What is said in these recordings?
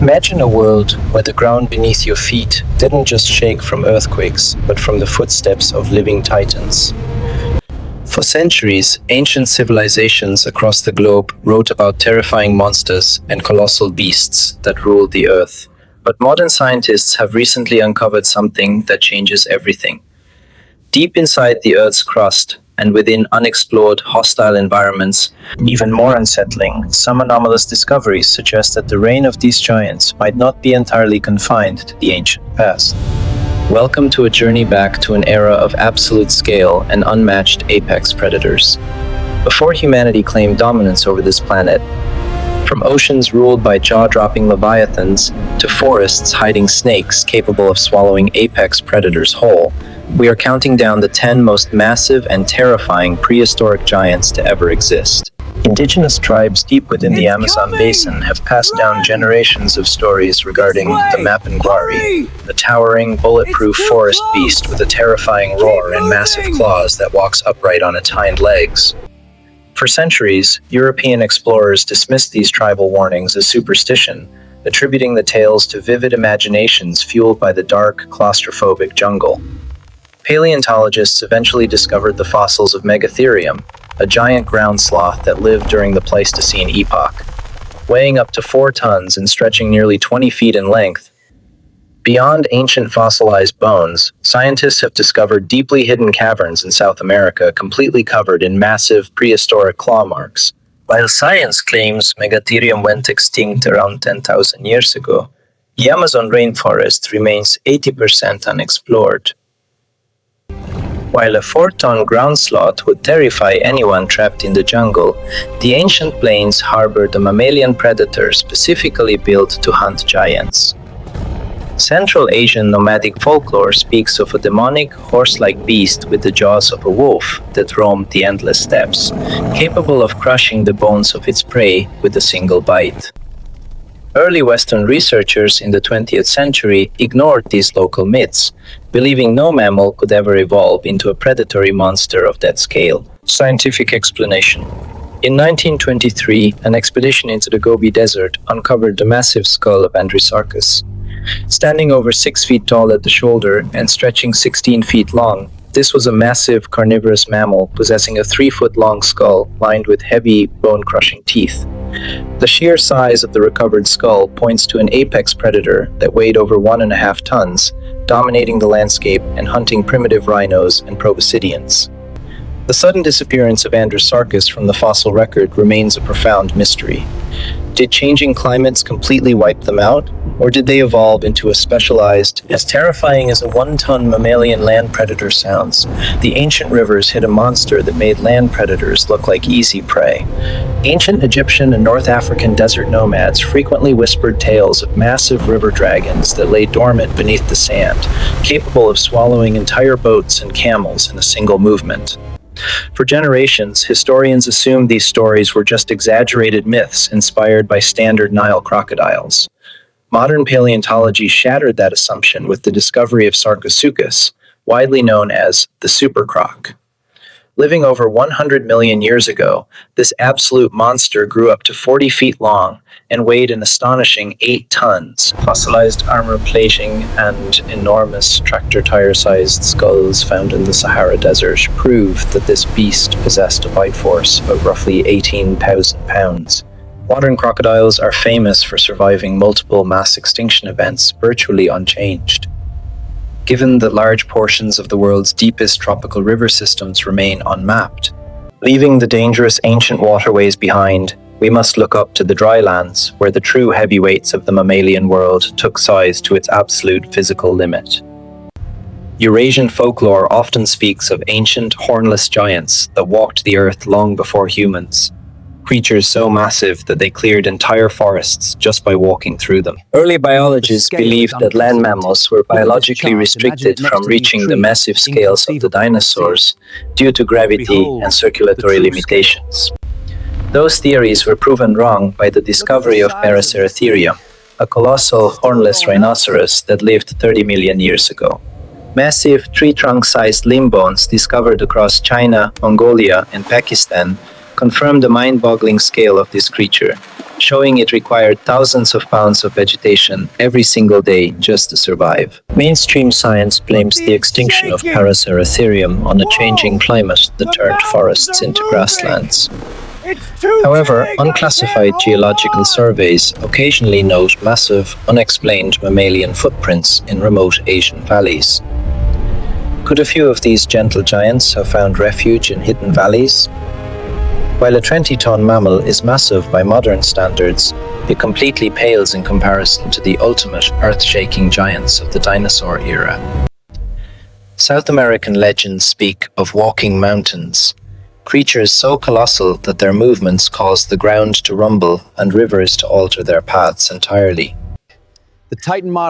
Imagine a world where the ground beneath your feet didn't just shake from earthquakes, but from the footsteps of living titans. For centuries, ancient civilizations across the globe wrote about terrifying monsters and colossal beasts that ruled the earth. But modern scientists have recently uncovered something that changes everything. Deep inside the Earth's crust, and within unexplored, hostile environments, even more unsettling, some anomalous discoveries suggest that the reign of these giants might not be entirely confined to the ancient past. Welcome to a journey back to an era of absolute scale and unmatched apex predators. Before humanity claimed dominance over this planet, from oceans ruled by jaw-dropping leviathans to forests hiding snakes capable of swallowing apex predators whole, we are counting down the 10 most massive and terrifying prehistoric giants to ever exist. Indigenous tribes deep within the Amazon basin have passed down generations of stories regarding the mapinguari, the towering, bulletproof forest beast with a terrifying roar and massive claws that walks upright on its hind legs. For centuries, European explorers dismissed these tribal warnings as superstition, attributing the tales to vivid imaginations fueled by the dark, claustrophobic jungle. Paleontologists eventually discovered the fossils of Megatherium, a giant ground sloth that lived during the Pleistocene epoch. Weighing up to 4 tons and stretching nearly 20 feet in length, beyond ancient fossilized bones, scientists have discovered deeply hidden caverns in South America completely covered in massive prehistoric claw marks. While science claims Megatherium went extinct around 10,000 years ago, the Amazon rainforest remains 80% unexplored. While a 4-ton ground sloth would terrify anyone trapped in the jungle, the ancient plains harbored a mammalian predator specifically built to hunt giants. Central Asian nomadic folklore speaks of a demonic, horse-like beast with the jaws of a wolf that roamed the endless steppes, capable of crushing the bones of its prey with a single bite. Early Western researchers in the 20th century ignored these local myths, believing no mammal could ever evolve into a predatory monster of that scale. Scientific explanation. In 1923, an expedition into the Gobi Desert uncovered the massive skull of Andrewsarchus. Standing over 6 feet tall at the shoulder and stretching 16 feet long, this was a massive carnivorous mammal possessing a 3-foot-long skull lined with heavy, bone-crushing teeth. The sheer size of the recovered skull points to an apex predator that weighed over 1.5 tons, dominating the landscape and hunting primitive rhinos and proboscideans. The sudden disappearance of Andrewsarchus from the fossil record remains a profound mystery. Did changing climates completely wipe them out, or did they evolve into a specialized, as terrifying as a 1-ton mammalian land predator sounds? The ancient rivers hid a monster that made land predators look like easy prey. Ancient Egyptian and North African desert nomads frequently whispered tales of massive river dragons that lay dormant beneath the sand, capable of swallowing entire boats and camels in a single movement. For generations, historians assumed these stories were just exaggerated myths inspired by standard Nile crocodiles. Modern paleontology shattered that assumption with the discovery of Sarcosuchus, widely known as the supercroc. Living over 100 million years ago, this absolute monster grew up to 40 feet long and weighed an astonishing 8 tons. Fossilized armor plating and enormous tractor tire-sized skulls found in the Sahara Desert prove that this beast possessed a bite force of roughly 18,000 pounds. Modern crocodiles are famous for surviving multiple mass extinction events virtually unchanged. Given that large portions of the world's deepest tropical river systems remain unmapped, leaving the dangerous ancient waterways behind, we must look up to the dry lands where the true heavyweights of the mammalian world took size to its absolute physical limit. Eurasian folklore often speaks of ancient, hornless giants that walked the earth long before humans. Creatures so massive that they cleared entire forests just by walking through them. Early biologists believed that land mammals were biologically restricted from reaching the massive scales of the dinosaurs due to gravity and circulatory limitations. Those theories were proven wrong by the discovery of Paraceratherium, a colossal hornless rhinoceros that lived 30 million years ago. Massive tree-trunk-sized limb bones discovered across China, Mongolia, and Pakistan confirm the mind-boggling scale of this creature, showing it required thousands of pounds of vegetation every single day just to survive. Mainstream science blames the extinction of Paraceratherium on a changing climate that turned forests into grasslands. However, unclassified geological surveys occasionally note massive, unexplained mammalian footprints in remote Asian valleys. Could a few of these gentle giants have found refuge in hidden valleys? While a 20-ton mammal is massive by modern standards, it completely pales in comparison to the ultimate earth-shaking giants of the dinosaur era. South American legends speak of walking mountains, creatures so colossal that their movements cause the ground to rumble and rivers to alter their paths entirely.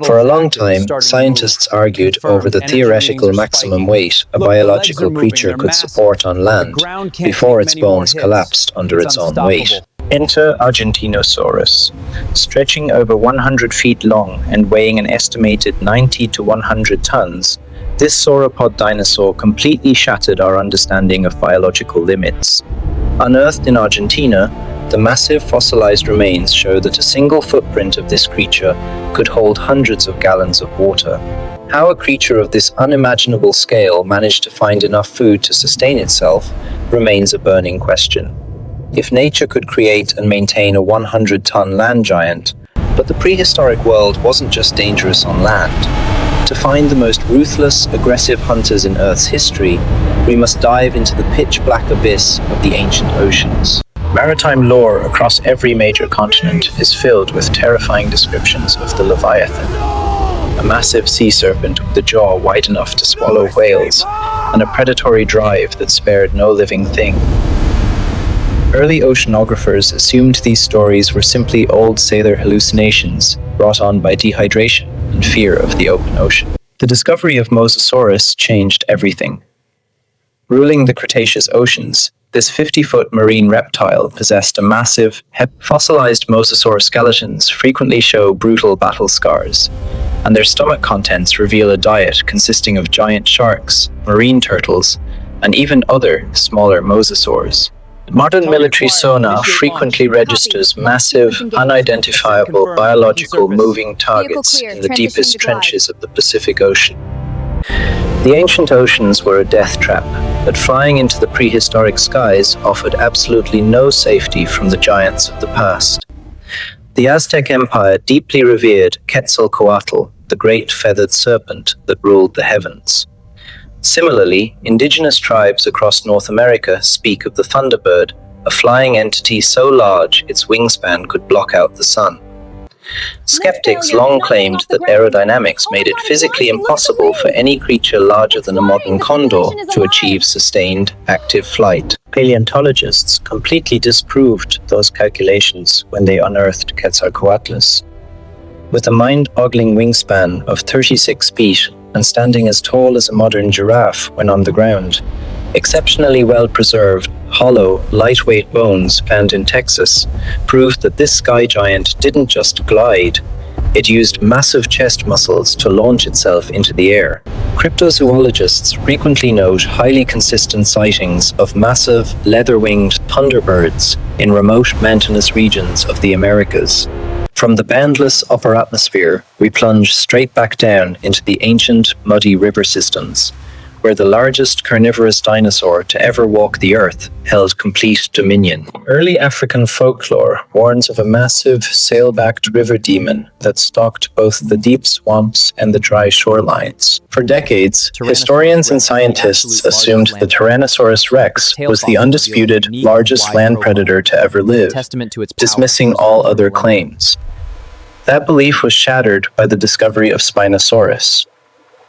For a long time, scientists argued over the theoretical maximum weight a biological creature could support on land before its bones collapsed under its own weight. Enter Argentinosaurus. Stretching over 100 feet long and weighing an estimated 90 to 100 tons, this sauropod dinosaur completely shattered our understanding of biological limits. Unearthed in Argentina, the massive fossilized remains show that a single footprint of this creature could hold hundreds of gallons of water. How a creature of this unimaginable scale managed to find enough food to sustain itself remains a burning question. If nature could create and maintain a 100-ton land giant, but the prehistoric world wasn't just dangerous on land. To find the most ruthless, aggressive hunters in Earth's history, we must dive into the pitch-black abyss of the ancient oceans. Maritime lore across every major continent is filled with terrifying descriptions of the Leviathan, a massive sea serpent with a jaw wide enough to swallow whales, and a predatory drive that spared no living thing. Early oceanographers assumed these stories were simply old sailor hallucinations brought on by dehydration and fear of the open ocean. The discovery of Mosasaurus changed everything. Ruling the Cretaceous oceans, this 50-foot marine reptile possessed a massive, fossilized mosasaur skeletons frequently show brutal battle scars, and their stomach contents reveal a diet consisting of giant sharks, marine turtles, and even other, smaller mosasaurs. Modern military sonar frequently registers massive, unidentifiable biological moving targets in the deepest trenches of the Pacific Ocean. The ancient oceans were a death trap, but flying into the prehistoric skies offered absolutely no safety from the giants of the past. The Aztec Empire deeply revered Quetzalcoatl, the great feathered serpent that ruled the heavens. Similarly, indigenous tribes across North America speak of the thunderbird, a flying entity so large its wingspan could block out the sun. Skeptics long claimed that aerodynamics made it physically impossible for any creature larger than a modern condor to achieve sustained, active flight. Paleontologists completely disproved those calculations when they unearthed Quetzalcoatlus. With a mind-boggling wingspan of 36 feet and standing as tall as a modern giraffe when on the ground, exceptionally well-preserved, hollow, lightweight bones found in Texas proved that this sky giant didn't just glide, it used massive chest muscles to launch itself into the air. Cryptozoologists frequently note highly consistent sightings of massive, leather-winged thunderbirds in remote mountainous regions of the Americas. From the boundless upper atmosphere, we plunge straight back down into the ancient, muddy river systems, where the largest carnivorous dinosaur to ever walk the earth held complete dominion. Early African folklore warns of a massive, sail-backed river demon that stalked both the deep swamps and the dry shorelines. For decades, historians and scientists assumed the Tyrannosaurus rex was the undisputed largest land predator to ever live, dismissing all other claims. That belief was shattered by the discovery of Spinosaurus.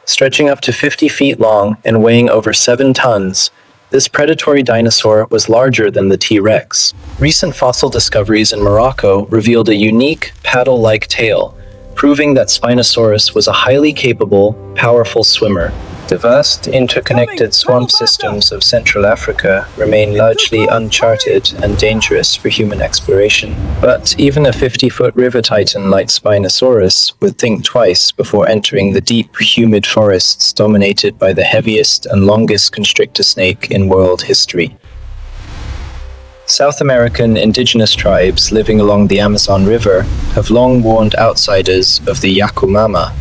Stretching up to 50 feet long and weighing over 7 tons, this predatory dinosaur was larger than the T-Rex. Recent fossil discoveries in Morocco revealed a unique, paddle-like tail, proving that Spinosaurus was a highly capable, powerful swimmer. The vast, interconnected swamp systems of Central Africa remain largely uncharted and dangerous for human exploration. But even a 50-foot river titan like Spinosaurus would think twice before entering the deep, humid forests dominated by the heaviest and longest constrictor snake in world history. South American indigenous tribes living along the Amazon River have long warned outsiders of the Yakumama,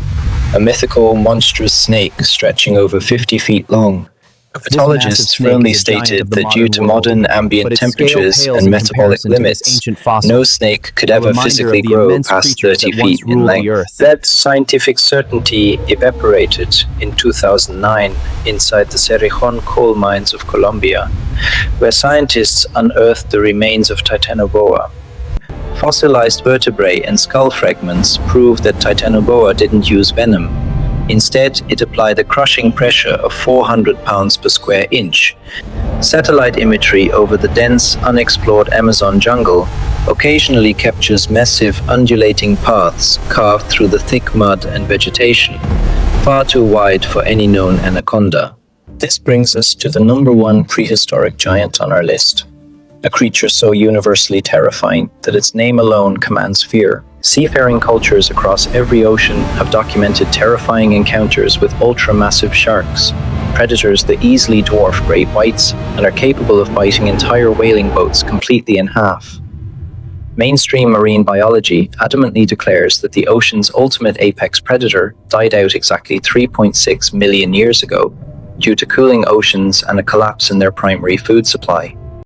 a mythical, monstrous snake stretching over 50 feet long. Herpetologists firmly stated that due to modern ambient temperatures and metabolic limits, no snake could ever physically grow past 30 feet in length. That scientific certainty evaporated in 2009 inside the Cerrejón coal mines of Colombia, where scientists unearthed the remains of titanoboa. Fossilized vertebrae and skull fragments prove that titanoboa didn't use venom. Instead, it applied a crushing pressure of 400 pounds per square inch. Satellite imagery over the dense, unexplored Amazon jungle occasionally captures massive, undulating paths carved through the thick mud and vegetation, far too wide for any known anaconda. This brings us to the number one prehistoric giant on our list, a creature so universally terrifying that its name alone commands fear. Seafaring cultures across every ocean have documented terrifying encounters with ultra-massive sharks, predators that easily dwarf great whites and are capable of biting entire whaling boats completely in half. Mainstream marine biology adamantly declares that the ocean's ultimate apex predator died out exactly 3.6 million years ago due to cooling oceans and a collapse in their primary food supply.